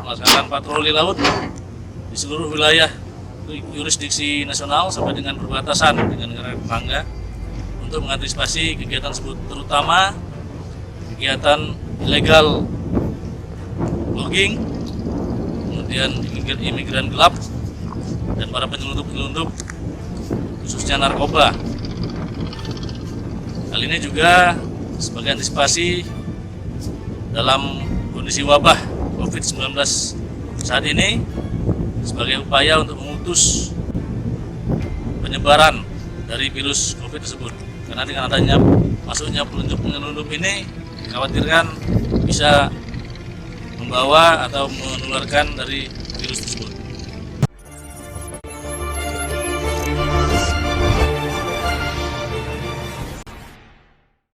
melaksanakan patroli laut di seluruh wilayah yurisdiksi nasional sampai dengan perbatasan dengan negara tetangga untuk mengantisipasi kegiatan tersebut, terutama kegiatan ilegal logging, kemudian imigran gelap, dan para penyelundup khususnya narkoba. Hal ini juga sebagai antisipasi dalam kondisi wabah COVID-19 saat ini, sebagai upaya untuk memutus penyebaran dari virus COVID tersebut. Karena dengan adanya masuknya penyelundup ini dikhawatirkan bisa membawa atau menularkan dari virus tersebut.